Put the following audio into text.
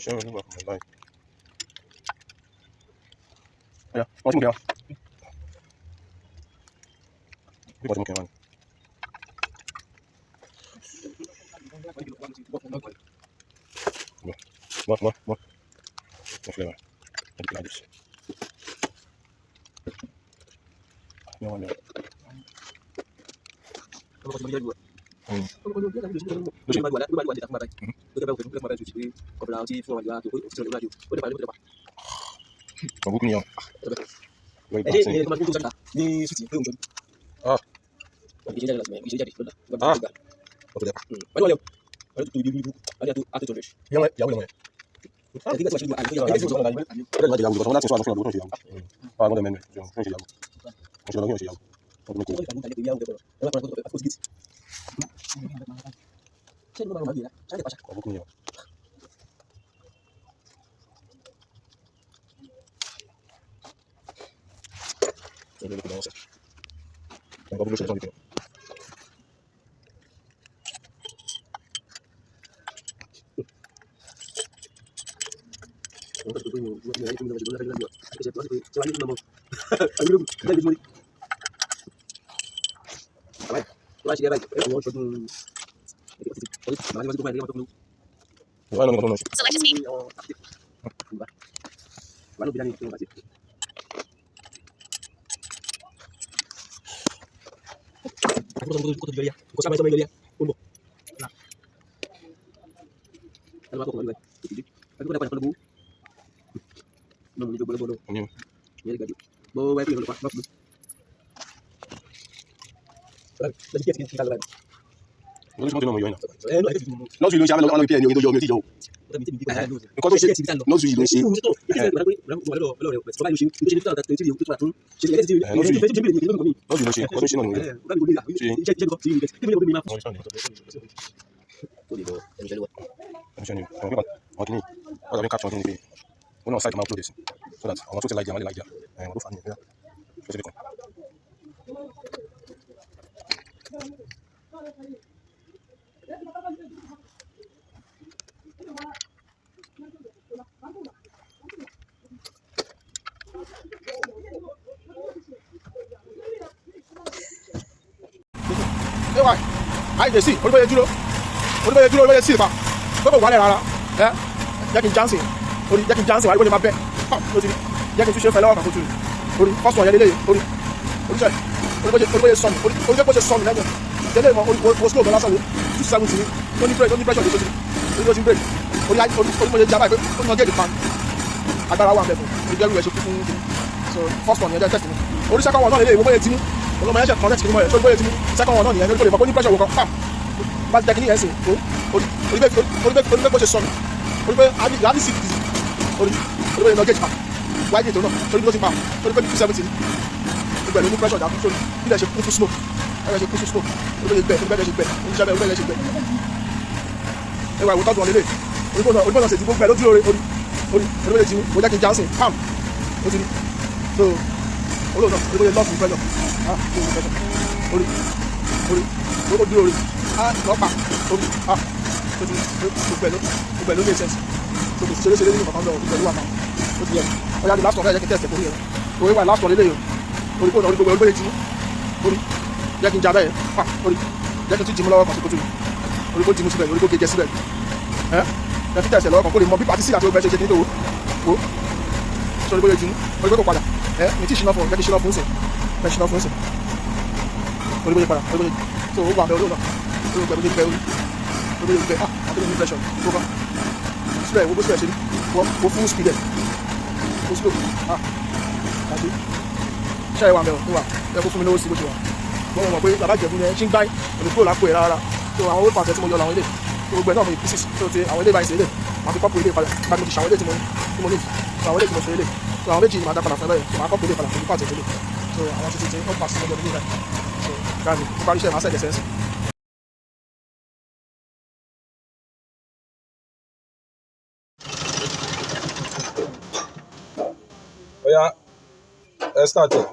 Show me what I like. Yeah, what's more? What's more? What? The flavor. Like this. No one. Beaucoup mieux. Ah. Non, tu le jamais dans le pied, I see. What about you? What about you? What about you? What about Walla? Eh? Jackie Johnson. Ori Jackie Johnson. Why would you my bet? Jackie Fisher fellow. Ori first one. Ori say. What about your son? Ori what your son? The name was slow. The last one. 270. Only pressure. It was in break. Ori Jabba. Ori not get the pan. I got one there. We get we so first one. You're testing. Ori second one. No, they won't let you. Ọlọ́mọ yẹn ṣe connect kí ni mo yẹ so bóyá ti mú second one náà nìyẹn lórí ìbọn ní pressure wò kan pam bá ti jẹ́ kí ni yẹn sè orí bó ṣe sọnù orí pé àbí sí ìdí orí pé iná gauge pa wáyé ètò náà orí bí ó ti pa orí pé 270 gbẹ ló ní pressure dà sórí bí lè ṣe kún fún smoke orí bẹ́ẹ̀ ṣe gbẹ orí ṣe gbẹ ẹwà ìwòtọ́ tó wọn lélẹ̀ orí bó náà ṣe ti gbẹ lójú orí bó ṣe ti mú mo jẹ́ kí n já ń sìn pam ó ti ní so olóòtú orí bó ṣe lọ́ọ̀fù pressure orí dúró orí lọ́pàá orí gbogbo ẹ̀ ló make sense so kò sí ṣeré nínú kankan lọ orí pẹ̀lú àmà ó ti yẹ ọ̀yá di last one ẹ̀jẹ̀ kí test ẹ̀kọ́ rí ẹ̀ orí wà last one lélẹ̀ yìí orí kò náà orí gbogbo ẹ̀ gbé ti mú orí jẹ́ kí n já bẹ́ẹ̀ pa orí jẹ́ kí n tún jí mú lọ́wọ́ kan sí kótó orí kó jí mú síbẹ̀ orí kó gé síbẹ̀ ẹ̀ jẹ́ kí test ẹ̀ lọ́wọ́ kan kó lè mọ bí pàtí sí àti ọgbẹ́ ṣe ní ìdòwò ó sọ orí bó yẹ jí mú orí pé kò padà ẹ̀ mi tí ṣìnà fún jẹ́ kí ṣìnà fún sìn fẹ́ ṣìnà fún sìn orí bó yẹ padà orí bó yẹ so ó wà bẹ́ẹ̀ olóòtú orí bó yẹ gbẹ orí bó yẹ gbẹ new version tó kàn sílẹ̀ wo bó sílẹ̀ ṣe rí wo full speed ẹ̀ wo slow àti ṣáà ìwà mẹ́wọ̀n níwà ẹ kó fún mi lówó sí bó ṣe wà wọ́n mọ̀ pé bàbá ìjẹ̀bú yẹn ṣí ń gbáyé òní kúrò lápò ẹ̀ rárá tó àwọn owó pàṣẹ tí mo yọ làwọn ilé gbogbo ẹ̀ náà mo yí pieces tó ti àwọn ilé báyìí sí ilé màá fi kọ́pù ilé padà bá mi ti ṣàwọn ilé tí mo ní so àwọn ilé tí mo ṣe ilé so àwọn méjì ni màá dá padà fún ẹ bẹ́ẹ̀ so màá kọ́pù ilé padà fún mi pàṣẹ ilé so àwọn títí tí ó pàṣẹ lọ́jọ́ nígbà so gáàsì ó parí iṣẹ́ màá sẹ̀ dẹ̀sẹ̀ Oya, ẹ start it.